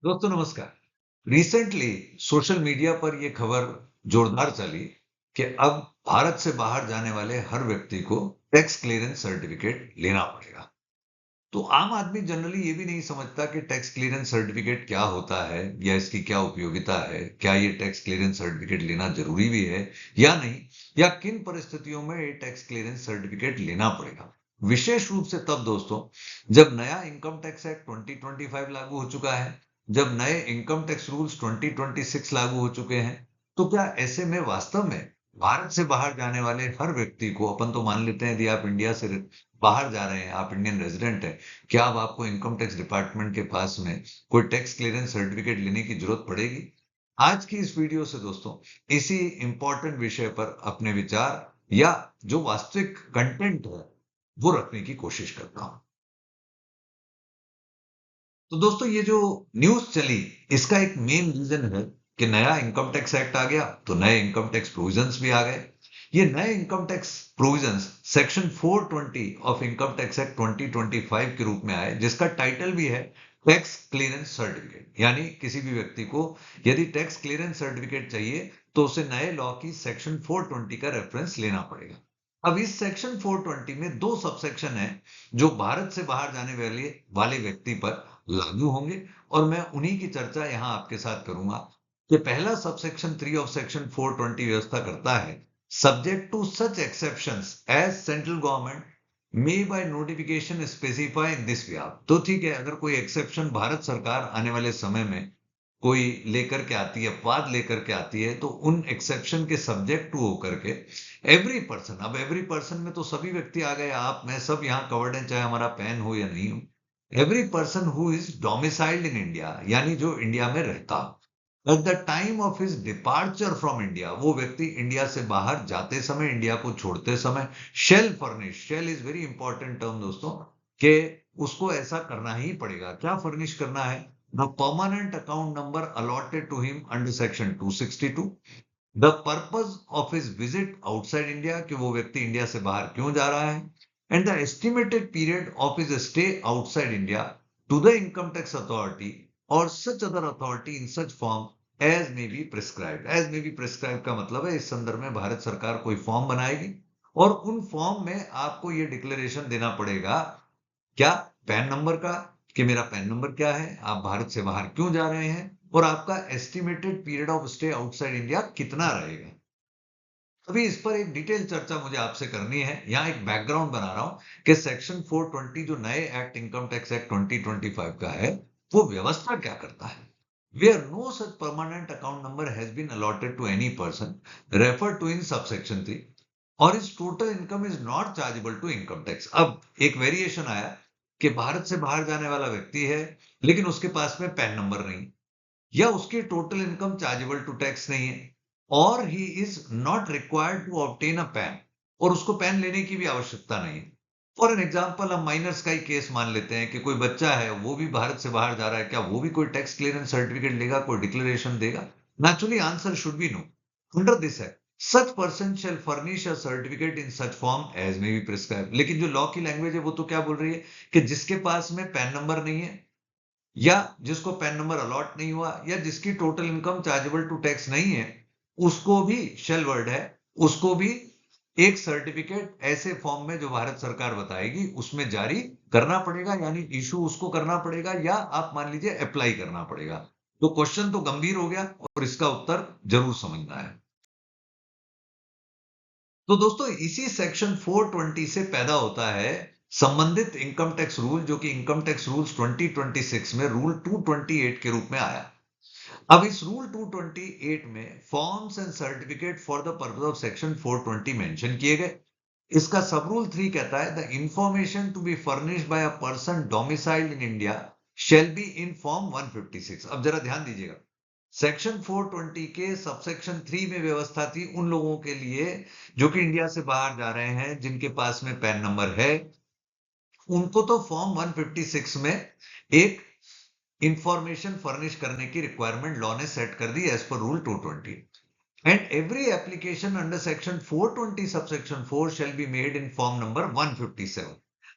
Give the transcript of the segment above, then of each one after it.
दोस्तों नमस्कार। Recently social media पर यह खबर जोरदार चली कि अब भारत से बाहर जाने वाले हर व्यक्ति को टैक्स क्लियरेंस सर्टिफिकेट लेना पड़ेगा। तो आम आदमी जनरली ये भी नहीं समझता कि टैक्स क्लियरेंस सर्टिफिकेट क्या होता है या इसकी क्या उपयोगिता है, क्या ये टैक्स क्लियरेंस सर्टिफिकेट लेना जरूरी भी है या नहीं, या किन परिस्थितियों में ये टैक्स क्लियरेंस सर्टिफिकेट लेना पड़ेगा। विशेष रूप से तब दोस्तों, जब नया इनकम टैक्स एक्ट 2025 लागू हो चुका है, जब नए इनकम टैक्स रूल्स 2026 लागू हो चुके हैं। तो क्या ऐसे में वास्तव में भारत से बाहर जाने वाले हर व्यक्ति को, अपन तो मान लेते हैं यदि आप इंडिया से बाहर जा रहे हैं, आप इंडियन रेजिडेंट हैं, क्या अब आपको इनकम टैक्स डिपार्टमेंट के पास में कोई टैक्स क्लियरेंस सर्टिफिकेट लेने की जरूरत पड़ेगी? आज की इस वीडियो से दोस्तों इसी इंपॉर्टेंट विषय पर अपने विचार या जो वास्तविक कंटेंट है वो रखने की कोशिश करता हूं। तो दोस्तों ये जो न्यूज चली, इसका एक मेन रीजन है कि नया इनकम टैक्स एक्ट आ गया, तो नए इनकम टैक्स प्रोविजंस भी आ गए। ये नए income tax provisions section 420 of income tax act 2025 के रूप में आए, जिसका टाइटल भी है टैक्स क्लियरेंस सर्टिफिकेट। यानी किसी भी व्यक्ति को यदि टैक्स क्लियरेंस सर्टिफिकेट चाहिए तो उसे नए लॉ की सेक्शन 420 का रेफरेंस लेना पड़ेगा। अब इस सेक्शन 420 में दो सबसेक्शन है जो भारत से बाहर जाने वाले वाले व्यक्ति पर लागू होंगे, और मैं उन्हीं की चर्चा यहां आपके साथ करूंगा। कि पहला सबसेक्शन 3 ऑफ सेक्शन 420 व्यवस्था करता है, subject to such exceptions as central government may by notification specify in this way. तो ठीक है, अगर कोई एक्सेप्शन भारत सरकार आने वाले समय में कोई लेकर के आती है, अपवाद लेकर के आती है, तो उन एक्सेप्शन के सब्जेक्ट टू होकर के एवरी पर्सन, अब एवरी पर्सन में तो सभी व्यक्ति आ गए, आप मैं सब यहाँ कवर्ड हैं, चाहे हमारा पैन हो या नहीं हो। Every person who is domiciled in India, यानी जो इंडिया में रहता eight the time of his departure from India, वो व्यक्ति इंडिया से बाहर जाते समय, इंडिया को छोड़ते समय shall furnish, shall is very important term दोस्तों, कि उसको ऐसा करना ही पड़ेगा। क्या फर्निश करना है? The permanent account number allotted to him under section 262, the purpose of his visit outside India, कि वो व्यक्ति इंडिया से बाहर क्यों जा रहा है, and the estimated period of his stay outside India to the income tax authority or such other authority in such form as may be prescribed। as may be prescribed का मतलब है इस संदर्भ में भारत सरकार कोई फॉर्म बनाएगी और उन फॉर्म में आपको ये डिक्लेरेशन देना पड़ेगा, क्या? पैन नंबर का, कि मेरा पैन नंबर क्या है, आप भारत से बाहर क्यों जा रहे हैं, और आपका estimated period of stay outside India कितना रहेगा। अभी इस पर एक डिटेल चर्चा मुझे आपसे करनी है। यहाँ एक बैकग्राउंड बना रहा हूं कि सेक्शन 420 जो नए एक्ट इनकम टैक्स एक्ट 2025 का है, वो व्यवस्था क्या करता है। Where no such permanent account number has been allotted to any person referred to in subsection 3 or his total income is not chargeable to income tax। अब एक वेरिएशन आया कि भारत से बाहर जाने वाला व्यक्ति है लेकिन उसके पास में पैन नंबर नहीं, या उसकी total income chargeable to tax नहीं है, और ही is not required to obtain a PAN, और उसको पैन लेने की भी आवश्यकता नहीं है। फॉर एन एग्जाम्पल, हम माइनर्स का ही केस मान लेते हैं कि कोई बच्चा है, वो भी भारत से बाहर जा रहा है, क्या वो भी कोई टैक्स क्लियरेंस सर्टिफिकेट लेगा, कोई डिक्लेरेशन देगा? Naturally answer should be no. Under this है such person shall furnish a certificate in such form as may be prescribe. लेकिन जो लॉ की लैंग्वेज है वो तो क्या बोल रही है कि जिसके पास में पैन नंबर नहीं है, या जिसको पैन नंबर अलॉट नहीं हुआ, या जिसकी total income chargeable to tax नहीं है, उसको भी, शेल वर्ड है, उसको भी एक सर्टिफिकेट ऐसे फॉर्म में जो भारत सरकार बताएगी उसमें जारी करना पड़ेगा, यानी इशू उसको करना पड़ेगा, या आप मान लीजिए अप्लाई करना पड़ेगा। तो क्वेश्चन तो गंभीर हो गया और इसका उत्तर जरूर समझना है। तो दोस्तों इसी सेक्शन 420 से पैदा होता है संबंधित इनकम टैक्स रूल, जो कि इनकम टैक्स रूल्स 2026 में रूल 228 के रूप में आया। अब इस रूल 228 में forms and certificate for the purpose of section 420 mention किए गए। इसका सब रूल 3 कहता है the information to be furnished by a person domiciled in India shall be in form 156। अब जरा ध्यान दीजिएगा, सेक्शन 420 के सबसेक्शन 3 में व्यवस्था थी उन लोगों के लिए जो कि इंडिया से बाहर जा रहे हैं, जिनके पास में पैन नंबर है, उनको तो फॉर्म 156 में एक इंफॉर्मेशन फर्निश करने की रिक्वायरमेंट लॉ ने सेट कर दी as per rule 220। And every application under section 420 subsection 4 shall be made in form number 157।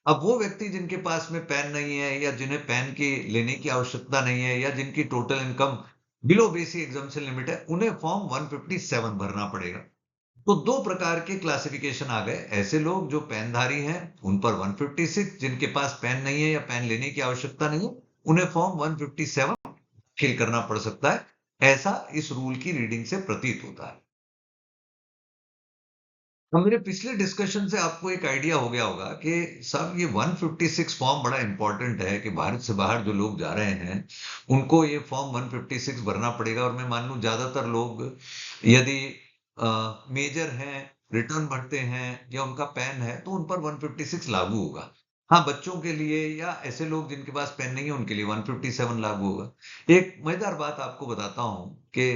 अब वो व्यक्ति जिनके पास में पैन नहीं है या जिन्हें पैन की लेने की आवश्यकता नहीं है या जिनकी total income below basic exemption limit है, उन्हें फॉर्म 157 भरना पड़ेगा। तो दो प्रकार के क्लासिफिकेशन आ गए। ऐसे लोग जो पैनधारी हैं उन पर 156, जिनके पास पैन नहीं है या पैन लेने की आवश्यकता नहीं है उन्हें फॉर्म 157 फिल करना पड़ सकता है। ऐसा इस रूल की रीडिंग से प्रतीत होता है। तो मेरे पिछले डिस्कशन से आपको एक आइडिया हो गया होगा कि साहब ये 156 फॉर्म बड़ा इंपॉर्टेंट है कि भारत से बाहर जो लोग जा रहे हैं उनको ये फॉर्म 156 भरना पड़ेगा। और मैं मान लूं ज्यादातर लोग यदि मेजर हैं, रिटर्न भरते हैं या उनका पैन है तो उन पर 156 लागू होगा। हाँ, बच्चों के लिए या ऐसे लोग जिनके पास पैन नहीं है उनके लिए 157 लागू होगा। एक मजेदार बात आपको बताता हूं कि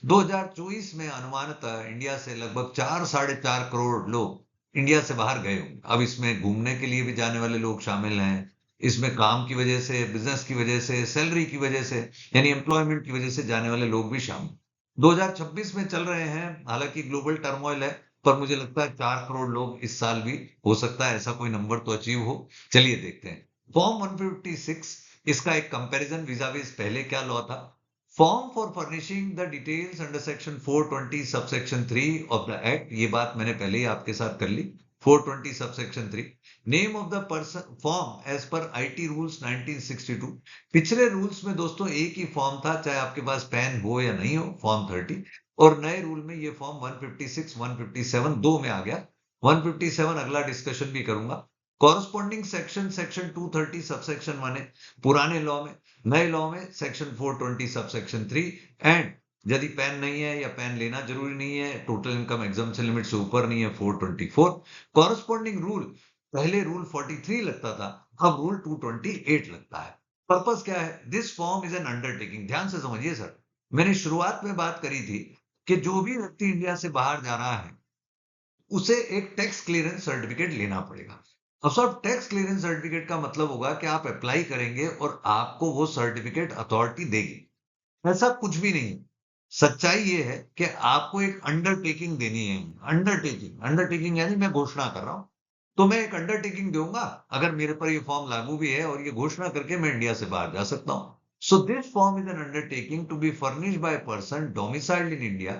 2024 में अनुमानतः इंडिया से लगभग 4-4.5 करोड़ लोग इंडिया से बाहर गए होंगे। अब इसमें घूमने के लिए भी जाने वाले लोग शामिल हैं, इसमें काम की वजह से, बिजनेस की वजह से, सैलरी की वजह से, यानी एम्प्लॉयमेंट की वजह से जाने वाले लोग भी शामिल। 2026 में चल रहे हैं, हालांकि ग्लोबल टर्मोइल है, पर मुझे लगता है 4 करोड़ लोग इस साल भी, हो सकता है ऐसा कोई नंबर तो अचीव हो। चलिए देखते हैं फॉर्म 156, इसका एक कंपैरिजन विजाविज पहले क्या लॉ था। Form for furnishing the details under section 420 subsection 3 of the act, ये बात मैंने पहले ही आपके साथ कर ली। 420 subsection 3, name of the person form as per IT rules 1962। पिछले रूल्स में दोस्तों एक ही फॉर्म था, चाहे आपके पास पैन हो या नहीं हो, फॉर्म 30। और नए रूल में ये फॉर्म 156 157 दो में आ गया। 157 अगला डिस्कशन भी करूंगा। कॉरस्पॉन्डिंग सेक्शन सेक्शन 230 सबसेक्शन 1 है पुराने लॉ में। नए लॉ में सेक्शन 420 सबसेक्शन 3। एंड यदि पैन नहीं है या पैन लेना जरूरी नहीं है, टोटल इनकम एग्जाम्पशन लिमिट से ऊपर नहीं है, 424। कॉरस्पॉन्डिंग रूल, पहले रूल 43 लगता था, अब रूल 228 लगता है। पर्पस क्या है? This form is an undertaking. ध्यान से समझिए सर, मैंने शुरुआत में बात करी थी कि जो भी व्यक्ति इंडिया से बाहर जा रहा है उसे एक टैक्स क्लियरेंस सर्टिफिकेट लेना पड़ेगा। अब साहब टैक्स क्लियरेंस सर्टिफिकेट का मतलब होगा कि आप अप्लाई करेंगे और आपको वो सर्टिफिकेट अथॉरिटी देगी। ऐसा कुछ भी नहीं है। सच्चाई ये है कि आपको एक अंडरटेकिंग देनी है। अंडरटेकिंग, अंडरटेकिंग यानी मैं घोषणा कर रहा हूं, तो मैं एक अंडरटेकिंग दूंगा अगर मेरे पर ये फॉर्म लागू भी है और ये घोषणा करके मैं इंडिया से बाहर जा सकता हूं। So this form is an undertaking to be furnished by person domiciled in India,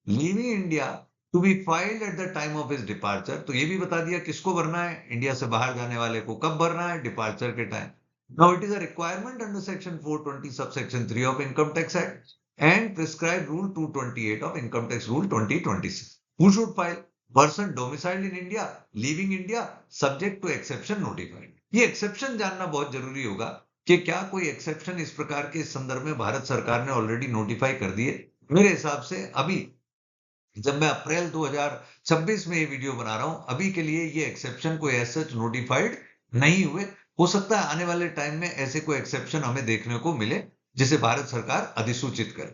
leaving India, to be filed at the time of his departure. तो ये भी बता दिया किसको भरना है, इंडिया से बाहर जाने वाले को कब भरना है, डिपार्चर के time. Now it is a requirement under section 420 subsection 3 of income tax act and prescribed rule 228 of income tax rule 2026. Who should file? Person domiciled in India, leaving India, subject to exception notified. ये exception जानना बहुत जरूरी होगा कि क्या कोई exception इस प्रकार के संदर्भ में भारत सरकार ने ऑलरेडी नोटिफाई कर दिए। मेरे हिसाब से अभी जब मैं अप्रैल 2026 में ये वीडियो बना रहा हूं, अभी के लिए ये एक्सेप्शन कोई ऐसा नोटिफाइड नहीं हुए। हो सकता है आने वाले टाइम में ऐसे कोई एक्सेप्शन हमें देखने को मिले जिसे भारत सरकार अधिसूचित करे।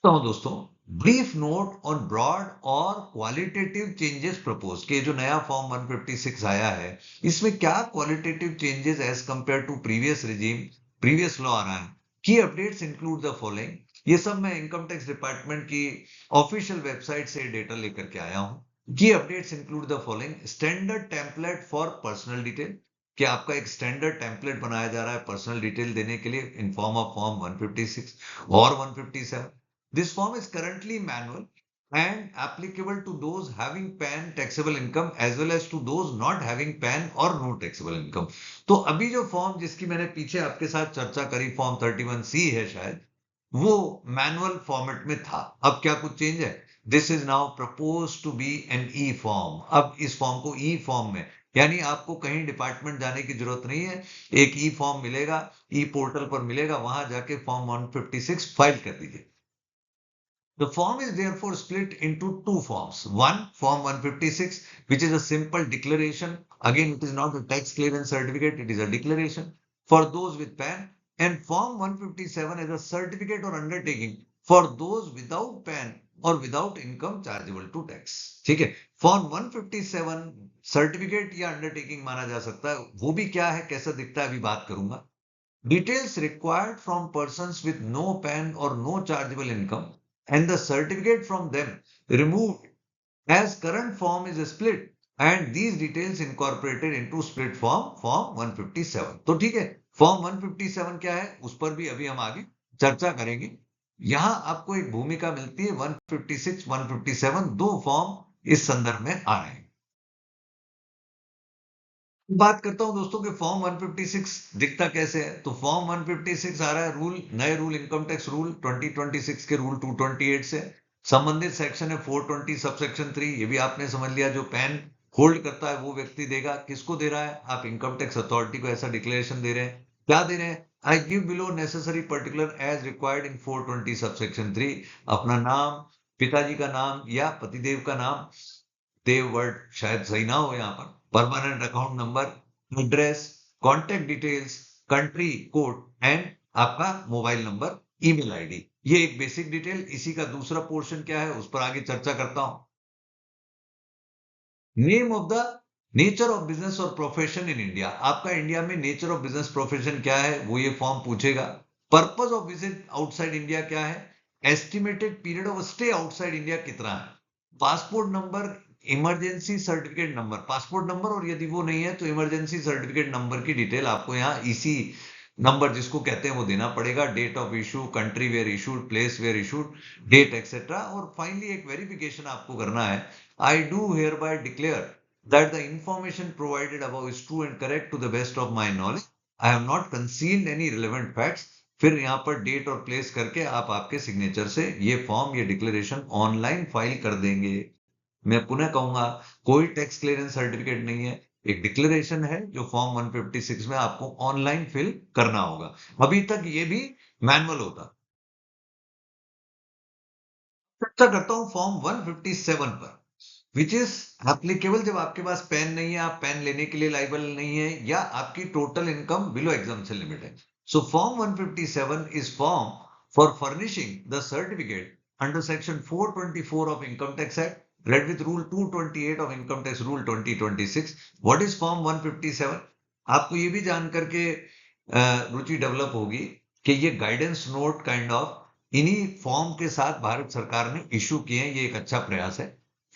तो दोस्तों, ब्रीफ नोट ऑन ब्रॉड और क्वालिटेटिव चेंजेस प्रपोज के जो नया फॉर्म 156 आया है, इसमें क्या qualitative changes as compare to previous regime, previous law आ रहा है। की अपडेट्स इंक्लूड द फॉलोइंग। ये सब मैं इनकम टैक्स डिपार्टमेंट की ऑफिशियल वेबसाइट से डेटा लेकर के आया हूं। की updates include the following: standard template for personal detail, कि आपका एक स्टैंडर्ड टेम्पलेट बनाया जा रहा है पर्सनल डिटेल देने के लिए इन फॉर्म ऑफ फॉर्म 156 और 157। This form is currently manual and applicable to those having PAN taxable income as well as to those not having PAN or no taxable income. तो अभी जो फॉर्म जिसकी मैंने पीछे आपके साथ चर्चा करी, फॉर्म 31C है शायद, वो मैनुअल फॉर्मेट में था। अब क्या कुछ चेंज है? This is now propose to be an e form. अब इस फॉर्म को ई फॉर्म में, यानी आपको कहीं डिपार्टमेंट जाने की जरूरत नहीं है, एक ई फॉर्म मिलेगा, ई पोर्टल पर मिलेगा, वहां जाके फॉर्म 156 फाइल कर दीजिए। The form is therefore split into two forms. One, Form 156, which is a simple declaration. Again, it is not a tax clearance certificate, it is a declaration for those with PAN. And Form 157 is a certificate or undertaking for those without PAN or without income chargeable to tax. ठीक है, form 157 certificate या undertaking माना जा सकता है। वो भी क्या है, कैसा दिखता है, अभी बात करूंगा। Details required from persons with no PAN or no chargeable income and the certificate from them removed as current form is split and these details incorporated into split form 157। तो ठीक है, फॉर्म 157 क्या है उस पर भी अभी हम आगे चर्चा करेंगे। यहां आपको एक भूमिका मिलती है 156 157, दो फॉर्म इस संदर्भ में आ रहे हैं। बात करता हूं दोस्तों कि फॉर्म 156 दिखता कैसे है। तो फॉर्म 156 आ रहा है रूल, नए रूल, इनकम टैक्स रूल 2026 के रूल 228 से संबंधित सेक्शन है 420 सबसेक्शन 3। ये भी आपने समझ लिया, जो पैन होल्ड करता है वो व्यक्ति देगा। किसको दे रहा है, आप इनकम टैक्स अथॉरिटी को ऐसा डिक्लेरेशन दे रहे हैं। क्या दे रहे हैं, I give below necessary particular age required in 420 subsection 3। अपना नाम, पिताजी का नाम या पतिदेव का नाम, देव वर्ड शायद सही ना हो यहाँ पर, permanent account number, address, contact details, country code and आपका मोबाइल नंबर, ईमेल आईडी। ये एक बेसिक डिटेल। इसी का दूसरा पोर्शन क्या है उस पर आगे चर्चा करता हूं। Name of the nature of business और प्रोफेशन इन इंडिया। आपका इंडिया में नेचर ऑफ बिजनेस प्रोफेशन क्या है वो ये फॉर्म पूछेगा। Purpose of visit outside India क्या है, estimated period of stay outside India कितना है, passport number, emergency certificate number, passport number, और यदि वो नहीं है तो इमरजेंसी सर्टिफिकेट नंबर की डिटेल आपको यहाँ इसी नंबर जिसको कहते हैं वो देना पड़ेगा। Date of issue, country where issued, place where issued, date etcetera. और फाइनली एक वेरिफिकेशन आपको करना है, I do hereby declare that the information provided above is true and correct to the best of my knowledge. I have not concealed any relevant facts। फिर यहाँ पर date और place करके आप आपके सिग्नेचर से ये फॉर्म, ये डिक्लेरेशन ऑनलाइन फाइल कर देंगे। मैं पुनः कहूंगा, कोई टैक्स क्लियरेंस सर्टिफिकेट नहीं है, एक डिक्लेरेशन है जो फॉर्म 156 में आपको ऑनलाइन फिल करना होगा। अभी तक ये भी मैनुअल होता। चर्चा करता हूं फॉर्म 157 पर, विच इज एप्लीकेबल जब आपके पास पेन नहीं है, आप पेन लेने के लिए लाइबल नहीं है, या आपकी total income below exemption limit है। So form 157 is form for furnishing the certificate under section 424 of income tax act read with rule 228 of income tax rule 2026। what is form 157? आपको ये भी जान करके रुचि डेवलप होगी कि ये गाइडेंस नोट काइंड ऑफ इन्हीं फॉर्म के साथ भारत सरकार ने इशू किए हैं। ये एक अच्छा प्रयास है।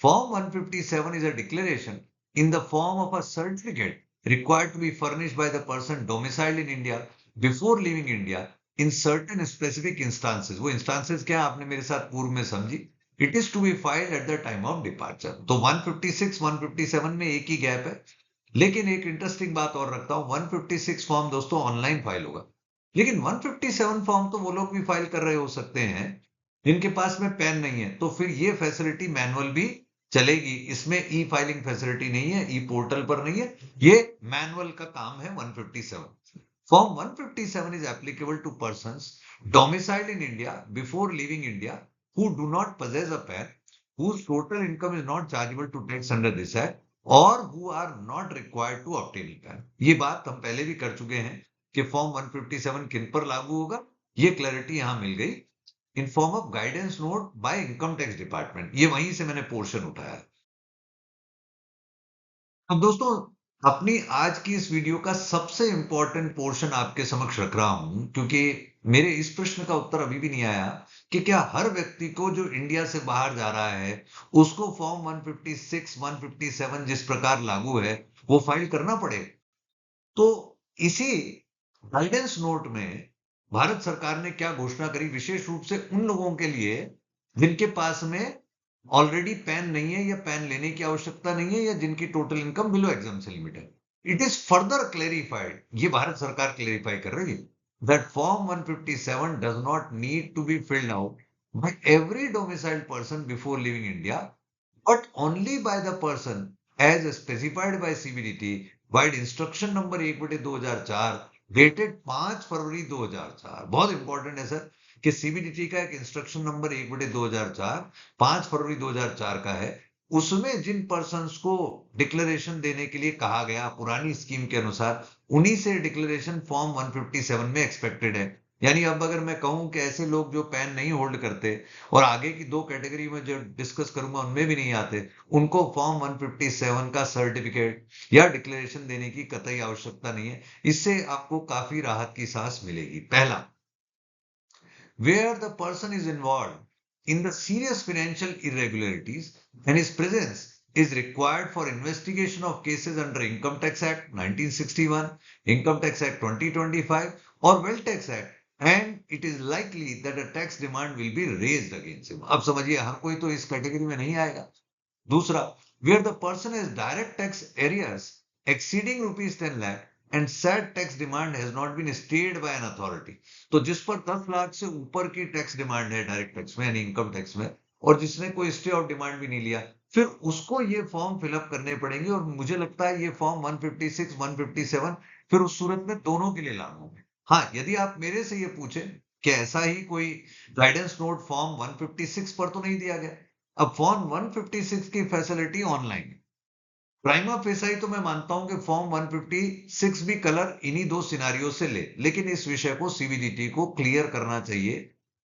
Form 157 is a declaration in the form of a certificate required to be furnished by the person domiciled in India before leaving India in certain specific instances। वो instances क्या आपने मेरे साथ पूर्व में समझी। It is to be filed at the time of departure. तो 156 157 में एक ही गैप है। लेकिन एक इंटरेस्टिंग बात और रखता हूं, 156 फॉर्म दोस्तों ऑनलाइन फाइल होगा, लेकिन 157 फॉर्म तो वो लोग भी फाइल कर रहे हो सकते हैं जिनके पास में पेन नहीं है। तो फिर ये फैसिलिटी मैनुअल भी चलेगी, इसमें ई फाइलिंग फैसिलिटी नहीं है, ई पोर्टल पर नहीं है, ये मैनुअल का काम है 157। Form 157 is applicable to persons domiciled in India before leaving India who do not possess a PAN, whose total income is not chargeable to tax under this act, or who are not required to obtain a PAN। ये बात हम पहले भी कर चुके हैं कि form 157 किन पर लागू होगा, ये क्लैरिटी यहां मिल गई in form of guidance note by income tax department. ये वहीं से मैंने पोर्शन उठाया। अब दोस्तों, अपनी आज की इस वीडियो का सबसे इंपॉर्टेंट पोर्शन आपके समक्ष रख रहा हूं, क्योंकि मेरे इस प्रश्न का उत्तर अभी भी नहीं आया कि क्या हर व्यक्ति को जो इंडिया से बाहर जा रहा है उसको फॉर्म 156 157 जिस प्रकार लागू है वो फाइल करना पड़ेगा। तो इसी गाइडेंस नोट में भारत सरकार ने क्या घोषणा करी, विशेष रूप से उन लोगों के लिए जिनके पास में ऑलरेडी पैन नहीं है या पैन लेने की आवश्यकता नहीं है, या जिनकी total income below exemption limit है। इट इज फर्दर क्लेरिफाइड, ये भारत सरकार क्लेरिफाई कर रही है, that form 157 does not need to be filled out by every domiciled person before leaving India, but only by the person as specified by CBDT by instruction number 1/2004 dated 5 फरवरी 2004। बहुत important है sir कि CBDT का एक instruction number 1/2004 5 फरवरी 2004 का है। उसमें जिन persons को declaration देने के लिए कहा गया पुरानी स्कीम के अनुसार, उन्हीं से डिक्लेरेशन फॉर्म 157 में एक्सपेक्टेड है। यानी अब अगर मैं कहूं कि ऐसे लोग जो पैन नहीं होल्ड करते और आगे की दो कैटेगरी में जो डिस्कस करूंगा उनमें भी नहीं आते, उनको फॉर्म 157 का सर्टिफिकेट या डिक्लेरेशन देने की कतई आवश्यकता नहीं है। इससे आपको काफी राहत की सांस मिलेगी। पहला, where the person is involve in the serious financial irregularities, and his presence is required for investigation of cases under Income Tax Act 1961, Income Tax Act 2025, or Wealth Tax Act, and it is likely that a tax demand will be raised against him. अब समझिए हर कोई तो इस category में नहीं आएगा. दूसरा, where the person has direct tax arrears exceeding rupees 10 lakh and said tax demand has not been stayed by an authority. तो जिस पर 10 लाख से ऊपर की टैक्स डिमांड है डायरेक्ट टैक्स में यानी इनकम टैक्स में, और जिसने कोई स्टे ऑफ डिमांड भी नहीं लिया, फिर उसको ये फॉर्म फिलअप करने पड़ेंगे. और मुझे लगता है ये फॉर्म 156, 157 फिर उस सूरत में दोनों के लिए लागू होंगे. हाँ, यदि आप मेरे से ये पूछे कि ऐसा ही कोई गाइडेंस नोट फॉर्म 156 पर तो नहीं दिया गया. अब फॉर्म 156 की फैसिलिटी ऑनलाइन है. प्राइमा फेसाई तो मैं मानता हूं कि फॉर्म 156 भी कलर इन्हीं दो सिनारियों से ले, लेकिन इस विषय को सीबीडीटी को क्लियर करना चाहिए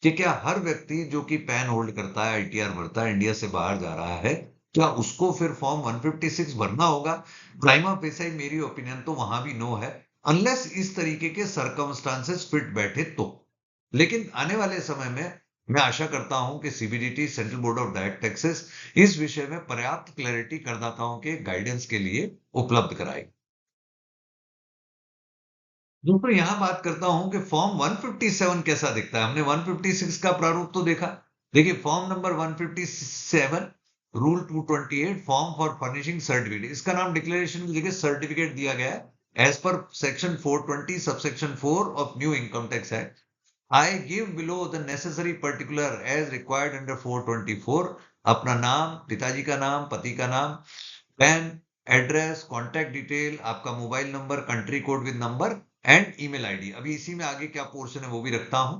कि क्या हर व्यक्ति जो कि पैन होल्ड करता है, आईटीआर भरता है, इंडिया से बाहर जा रहा है, क्या उसको फिर फॉर्म 156 भरना होगा? प्राइमा फेसाई मेरी ओपिनियन तो वहां भी नो है, अनलेस इस तरीके के सर्कमस्टांसेस फिट बैठे तो. लेकिन आने वाले समय में मैं आशा करता हूं कि CBDT, central board of direct taxes, इस विषय में पर्याप्त क्लैरिटी करदाताओं के गाइडेंस के लिए उपलब्ध कराएगी. दोस्तों यहां बात करता हूं कि फॉर्म 157 कैसा दिखता है. हमने 156 का प्रारूप तो देखा. देखिए form number 157, rule 228, form for furnishing certificate. इसका नाम डिक्लेरेशन की जगह सर्टिफिकेट दिया गया है as per section 420 subsection 4 of new income tax act. I give below the necessary particular as required under 424. अपना नाम, पिताजी का नाम, पति का नाम, पैन, एड्रेस, कॉन्टैक्ट डिटेल, आपका mobile number, country code with number and email ID. अभी इसी में आगे क्या पोर्शन है वो भी रखता हूं.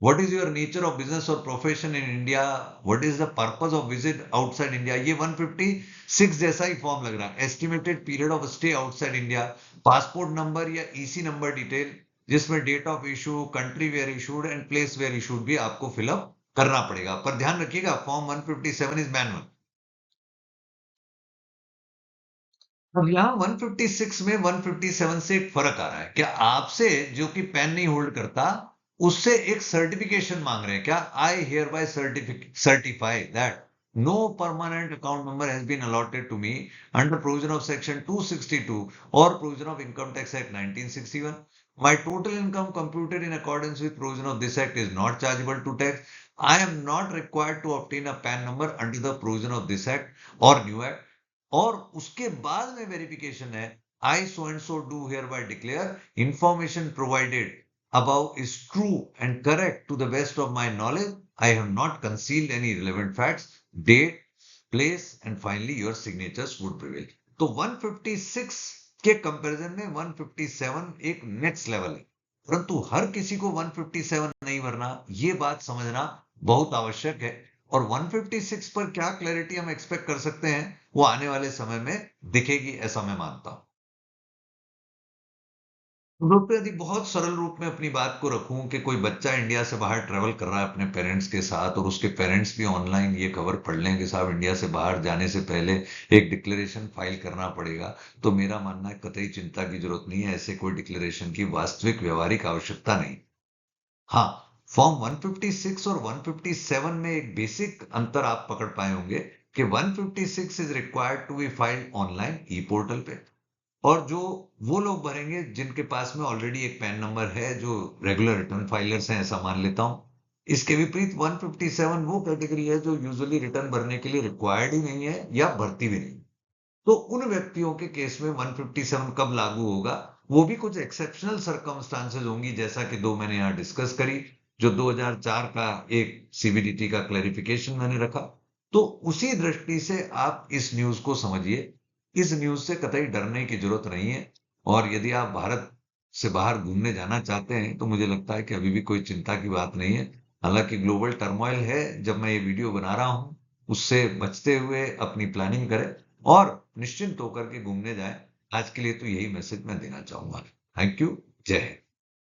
What is your nature of business or profession in India? What is the purpose of visit outside India? ये 156 जैसा ही फॉर्म लग रहा है. Estimated period of stay outside India, passport number या ईसी नंबर डिटेल, जिसमें date of issue, country where issued and place where issued भी आपको fill up करना पड़ेगा. पर ध्यान रखिएगा फॉर्म 157 इज मैनुअल. अब यहाँ 156 में 157 से एक फर्क आ रहा है. क्या आपसे जो कि पैन नहीं होल्ड करता उससे एक सर्टिफिकेशन मांग रहे हैं. क्या I hereby certify that no permanent account number has been allotted to me under provision of section 262 और provision of income tax act 1961. My total income computed in accordance with provision of this act is not chargeable to tax. I am not required to obtain a PAN number under the provision of this act or new act. और उसके बाद में verification है, I so and so do hereby declare information provided above is true and correct to the best of my knowledge. I have not concealed any relevant facts, date, place, and finally your signatures would prevail. तो 156 के comparison में 157 एक next level है, परंतु हर किसी को 157 नहीं भरना, ये बात समझना बहुत आवश्यक है. और 156 पर क्या क्लैरिटी हम एक्सपेक्ट कर सकते हैं वो आने वाले समय में दिखेगी, ऐसा मैं मानता हूं. दोस्तों यदि बहुत सरल रूप में अपनी बात को रखूं कि कोई बच्चा इंडिया से बाहर ट्रेवल कर रहा है अपने पेरेंट्स के साथ और उसके पेरेंट्स भी ऑनलाइन ये खबर पढ़ लें कि साहब इंडिया से बाहर जाने से पहले एक डिक्लेरेशन फाइल करना पड़ेगा, तो मेरा मानना है कतई चिंता की जरूरत नहीं है. ऐसे कोई डिक्लेरेशन की वास्तविक व्यवहारिक आवश्यकता नहीं. हाँ, फॉर्म 156 और 157 में एक बेसिक अंतर आप पकड़ पाए होंगे कि 156 is required to be filed online e portal पे, और जो वो लोग भरेंगे जिनके पास में ऑलरेडी एक पैन नंबर है, जो रेगुलर रिटर्न फाइलर्स हैं, ऐसा मान लेता हूं. इसके विपरीत 157 वो कैटेगरी है जो यूजुअली रिटर्न भरने के लिए रिक्वायर्ड ही नहीं है या भरती भी नहीं. तो उन व्यक्तियों के केस में 157 कब लागू होगा, वो भी कुछ एक्सेप्शनल सर्कमस्टांसेस होंगी, जैसा कि दो मैंने यहाँ डिस्कस करी. जो 2004 का एक सीबीडीटी का क्लैरिफिकेशन मैंने रखा, तो उसी दृष्टि से आप इस न्यूज को समझिए. इस न्यूज से कतई डरने की जरूरत नहीं है. और यदि आप भारत से बाहर घूमने जाना चाहते हैं तो मुझे लगता है कि अभी भी कोई चिंता की बात नहीं है. हालांकि ग्लोबल टर्मोइल है, जब मैं ये वीडियो बना रहा हूं उससे बचते हुए अपनी प्लानिंग करें और निश्चिंत होकर के घूमने जाएं. आज के लिए तो यही मैसेज मैं देना चाहूंगा. Thank you. जय हिंद.